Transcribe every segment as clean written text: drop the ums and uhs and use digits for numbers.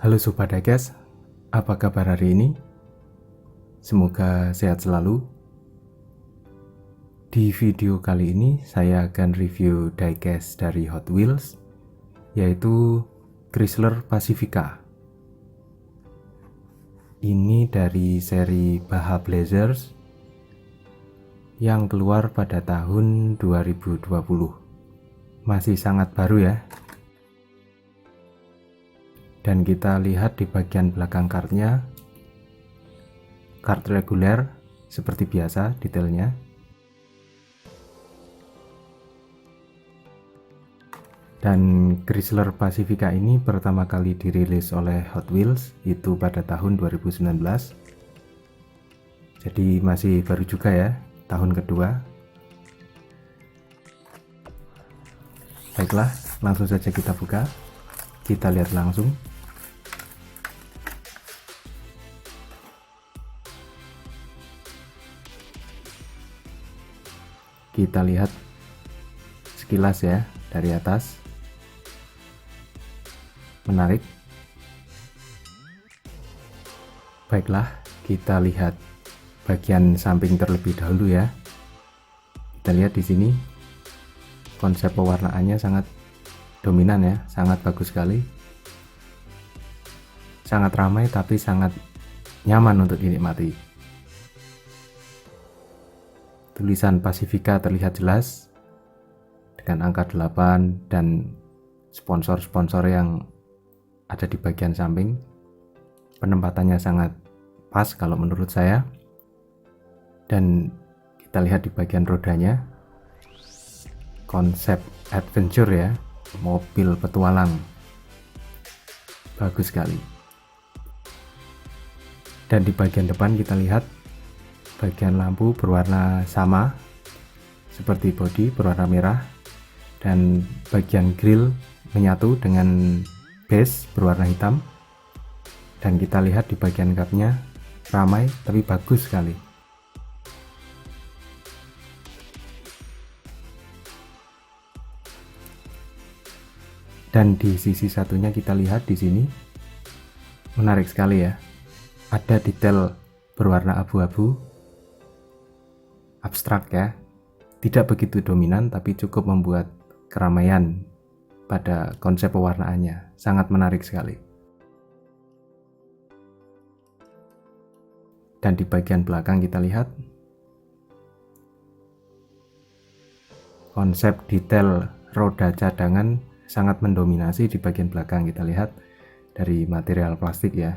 Halo Sobat Diecast, apa kabar hari ini? Semoga sehat selalu. Di video kali ini saya akan review diecast dari Hot Wheels, yaitu Chrysler Pacifica. Ini dari seri Baja Blazers yang keluar pada tahun 2020. Masih sangat baru ya. Dan kita lihat di bagian belakang kartnya, kart reguler seperti biasa detailnya. Dan Chrysler Pacifica ini pertama kali dirilis oleh Hot Wheels itu pada tahun 2019. Jadi masih baru juga ya, tahun kedua. Baiklah, langsung saja kita buka. Kita lihat langsung. Kita lihat sekilas ya dari atas. Menarik. Baiklah, kita lihat bagian samping terlebih dahulu ya. Kita lihat di sini konsep pewarnaannya sangat dominan ya, sangat bagus sekali. Sangat ramai tapi sangat nyaman untuk dinikmati. Tulisan Pacifica terlihat jelas dengan angka 8 dan sponsor-sponsor yang ada di bagian samping. Penempatannya sangat pas kalau menurut saya. Dan kita lihat di bagian rodanya, konsep adventure ya, mobil petualang, bagus sekali. Dan di bagian depan kita lihat bagian lampu berwarna sama seperti bodi berwarna merah, dan bagian grill menyatu dengan base berwarna hitam. Dan kita lihat di bagian kapnya ramai tapi bagus sekali. Dan di sisi satunya kita lihat di sini menarik sekali ya, ada detail berwarna abu-abu abstrak ya, tidak begitu dominan tapi cukup membuat keramaian pada konsep pewarnaannya. Sangat menarik sekali. Dan di bagian belakang kita lihat konsep detail roda cadangan sangat mendominasi di bagian belakang. Kita lihat dari material plastik ya.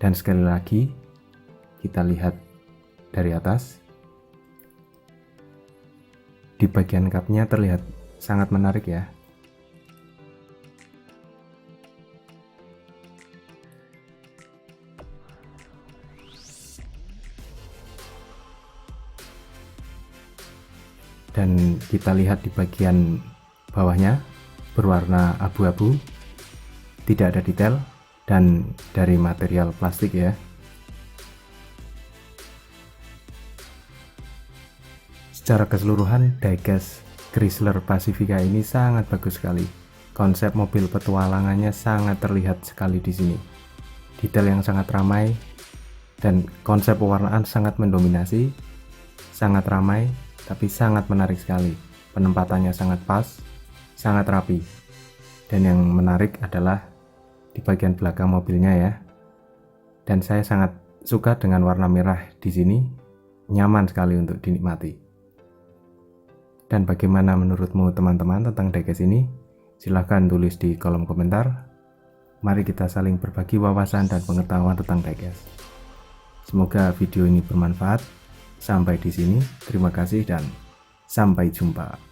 Dan sekali lagi kita lihat dari atas, di bagian kapnya terlihat sangat menarik ya. Dan kita lihat di bagian bawahnya berwarna abu-abu, tidak ada detail dan dari material plastik ya. Secara keseluruhan diecast Chrysler Pacifica ini sangat bagus sekali. Konsep mobil petualangannya sangat terlihat sekali di sini. Detail yang sangat ramai dan konsep pewarnaan sangat mendominasi. Sangat ramai tapi sangat menarik sekali. Penempatannya sangat pas, sangat rapi. Dan yang menarik adalah di bagian belakang mobilnya ya. Dan saya sangat suka dengan warna merah di sini, nyaman sekali untuk dinikmati. Dan bagaimana menurutmu teman-teman tentang diecast ini? Silahkan tulis di kolom komentar. Mari kita saling berbagi wawasan dan pengetahuan tentang diecast. Semoga video ini bermanfaat. Sampai di sini, terima kasih dan sampai jumpa.